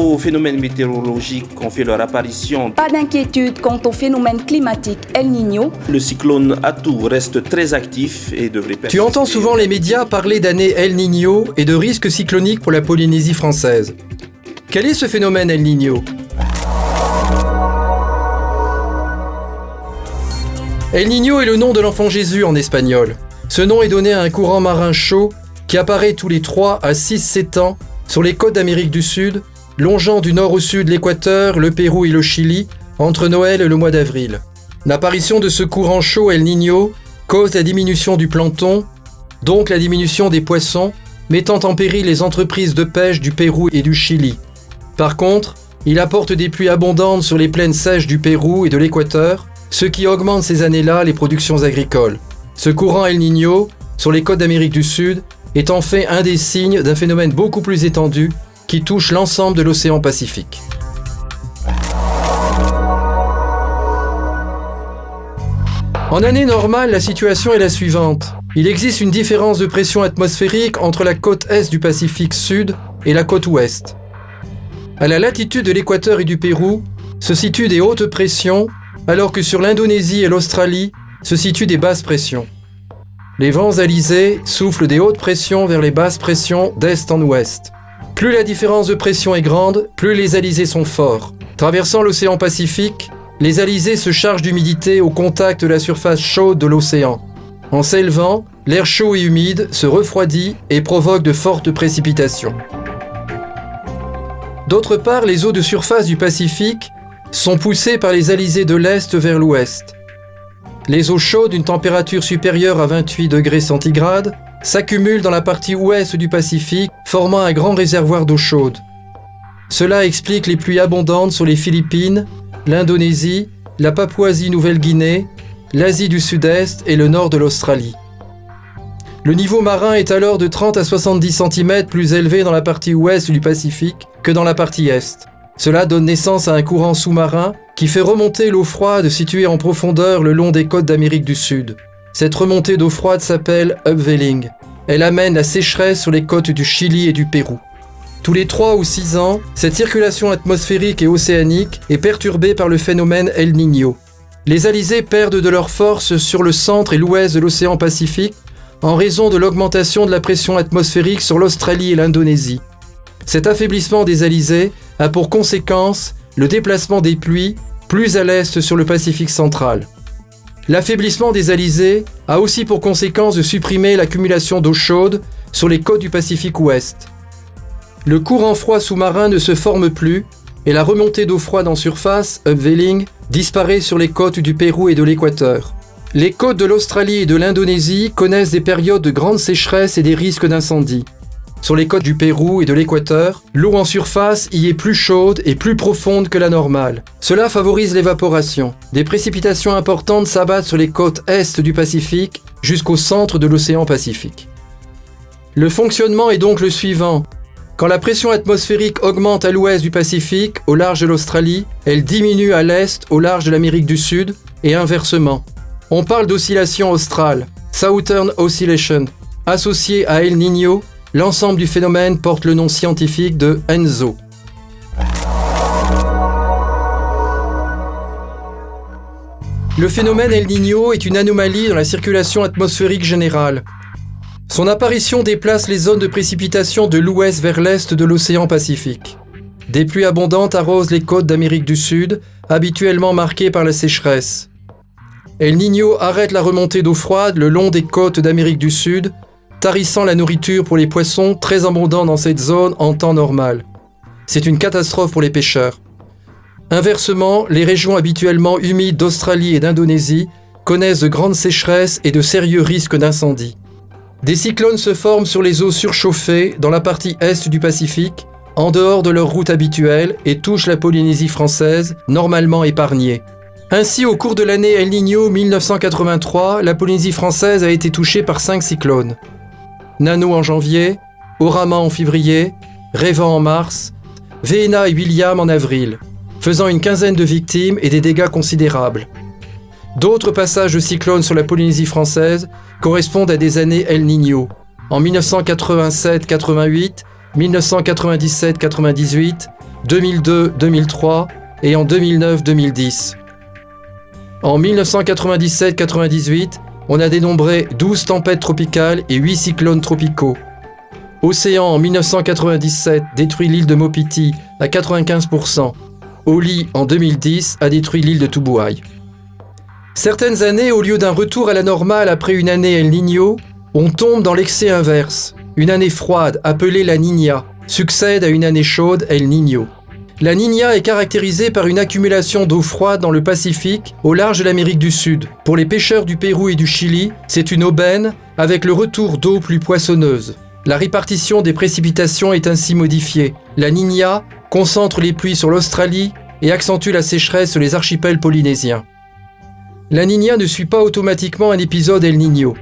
nouveaux phénomènes météorologiques ont fait leur apparition. Pas d'inquiétude quant au phénomène climatique El Niño. Le cyclone Atou reste très actif et devrait persister. Tu entends souvent les médias parler d'année El Niño et de risques cycloniques pour la Polynésie française. Quel est ce phénomène El Niño ? El Niño est le nom de l'enfant Jésus en espagnol. Ce nom est donné à un courant marin chaud qui apparaît tous les 3 à 6-7 ans sur les côtes d'Amérique du Sud, longeant du nord au sud l'Équateur, le Pérou et le Chili, entre Noël et le mois d'avril. L'apparition de ce courant chaud El Niño cause la diminution du plancton, donc la diminution des poissons, mettant en péril les entreprises de pêche du Pérou et du Chili. Par contre, il apporte des pluies abondantes sur les plaines sèches du Pérou et de l'Équateur, ce qui augmente ces années-là les productions agricoles. Ce courant El Niño, sur les côtes d'Amérique du Sud, est en fait un des signes d'un phénomène beaucoup plus étendu qui touche l'ensemble de l'océan Pacifique. En année normale, la situation est la suivante. Il existe une différence de pression atmosphérique entre la côte est du Pacifique Sud et la côte ouest. À la latitude de l'Équateur et du Pérou se situent des hautes pressions, alors que sur l'Indonésie et l'Australie se situent des basses pressions. Les vents alizés soufflent des hautes pressions vers les basses pressions d'est en ouest. Plus la différence de pression est grande, plus les alizés sont forts. Traversant l'océan Pacifique, les alizés se chargent d'humidité au contact de la surface chaude de l'océan. En s'élevant, l'air chaud et humide se refroidit et provoque de fortes précipitations. D'autre part, les eaux de surface du Pacifique sont poussées par les alizés de l'est vers l'ouest. Les eaux chaudes d'une température supérieure à 28 degrés centigrades s'accumulent dans la partie ouest du Pacifique, formant un grand réservoir d'eau chaude. Cela explique les pluies abondantes sur les Philippines, l'Indonésie, la Papouasie-Nouvelle-Guinée, l'Asie du Sud-Est et le nord de l'Australie. Le niveau marin est alors de 30 à 70 cm plus élevé dans la partie ouest du Pacifique que dans la partie est. Cela donne naissance à un courant sous-marin qui fait remonter l'eau froide située en profondeur le long des côtes d'Amérique du Sud. Cette remontée d'eau froide s'appelle upwelling. Elle amène la sécheresse sur les côtes du Chili et du Pérou. Tous les 3 ou 6 ans, cette circulation atmosphérique et océanique est perturbée par le phénomène El Niño. Les alizés perdent de leur force sur le centre et l'ouest de l'océan Pacifique en raison de l'augmentation de la pression atmosphérique sur l'Australie et l'Indonésie. Cet affaiblissement des alizés a pour conséquence le déplacement des pluies plus à l'est sur le Pacifique central. L'affaiblissement des alizés a aussi pour conséquence de supprimer l'accumulation d'eau chaude sur les côtes du Pacifique ouest. Le courant froid sous-marin ne se forme plus et la remontée d'eau froide en surface, upwelling, disparaît sur les côtes du Pérou et de l'Équateur. Les côtes de l'Australie et de l'Indonésie connaissent des périodes de grande sécheresse et des risques d'incendie. Sur les côtes du Pérou et de l'Équateur, l'eau en surface y est plus chaude et plus profonde que la normale. Cela favorise l'évaporation. Des précipitations importantes s'abattent sur les côtes est du Pacifique jusqu'au centre de l'océan Pacifique. Le fonctionnement est donc le suivant. Quand la pression atmosphérique augmente à l'ouest du Pacifique, au large de l'Australie, elle diminue à l'est, au large de l'Amérique du Sud, et inversement. On parle d'oscillation australe, Southern Oscillation. Associée à El Niño, l'ensemble du phénomène porte le nom scientifique de ENSO. Le phénomène El Niño est une anomalie dans la circulation atmosphérique générale. Son apparition déplace les zones de précipitation de l'ouest vers l'est de l'océan Pacifique. Des pluies abondantes arrosent les côtes d'Amérique du Sud, habituellement marquées par la sécheresse. El Niño arrête la remontée d'eau froide le long des côtes d'Amérique du Sud, tarissant la nourriture pour les poissons très abondants dans cette zone en temps normal. C'est une catastrophe pour les pêcheurs. Inversement, les régions habituellement humides d'Australie et d'Indonésie connaissent de grandes sécheresses et de sérieux risques d'incendie. Des cyclones se forment sur les eaux surchauffées dans la partie est du Pacifique, en dehors de leur route habituelle et touchent la Polynésie française, normalement épargnée. Ainsi, au cours de l'année El Niño 1983, la Polynésie française a été touchée par 5 cyclones. Nano en janvier, Orama en février, Révan en mars, Veena et William en avril, faisant une quinzaine de victimes et des dégâts considérables. D'autres passages de cyclones sur la Polynésie française correspondent à des années El Niño. En 1987-88, 1997-98, 2002-2003 et en 2009-2010. En 1997-98, on a dénombré 12 tempêtes tropicales et 8 cyclones tropicaux. Océan en 1997 détruit l'île de Mopiti à 95%. Oli en 2010 a détruit l'île de Tubuai. Certaines années, au lieu d'un retour à la normale après une année El Niño, on tombe dans l'excès inverse. Une année froide, appelée la Niña, succède à une année chaude El Niño. La Niña est caractérisée par une accumulation d'eau froide dans le Pacifique, au large de l'Amérique du Sud. Pour les pêcheurs du Pérou et du Chili, c'est une aubaine avec le retour d'eau plus poissonneuse. La répartition des précipitations est ainsi modifiée. La Niña concentre les pluies sur l'Australie et accentue la sécheresse sur les archipels polynésiens. La Niña ne suit pas automatiquement un épisode El Niño.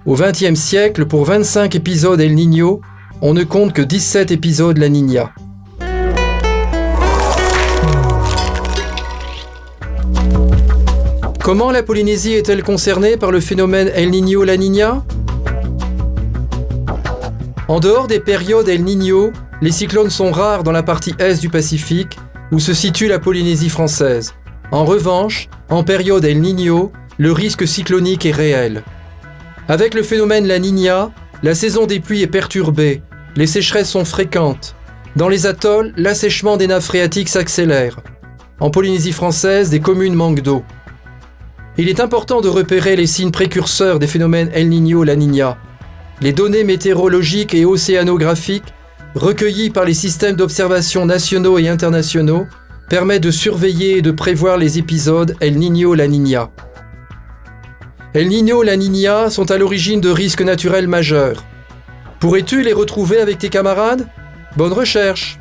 Au XXe siècle, pour 25 épisodes El Niño, on ne compte que 17 épisodes La Niña. Comment la Polynésie est-elle concernée par le phénomène El Niño-La Niña ? En dehors des périodes El Niño, les cyclones sont rares dans la partie est du Pacifique, où se situe la Polynésie française. En revanche, en période El Niño, le risque cyclonique est réel. Avec le phénomène La Niña, la saison des pluies est perturbée, les sécheresses sont fréquentes. Dans les atolls, l'assèchement des nappes phréatiques s'accélère. En Polynésie française, des communes manquent d'eau. Il est important de repérer les signes précurseurs des phénomènes El Niño-La Niña. Les données météorologiques et océanographiques, recueillies par les systèmes d'observation nationaux et internationaux, permettent de surveiller et de prévoir les épisodes El Niño-La Niña. El Niño-La Niña sont à l'origine de risques naturels majeurs. Pourrais-tu les retrouver avec tes camarades ? Bonne recherche!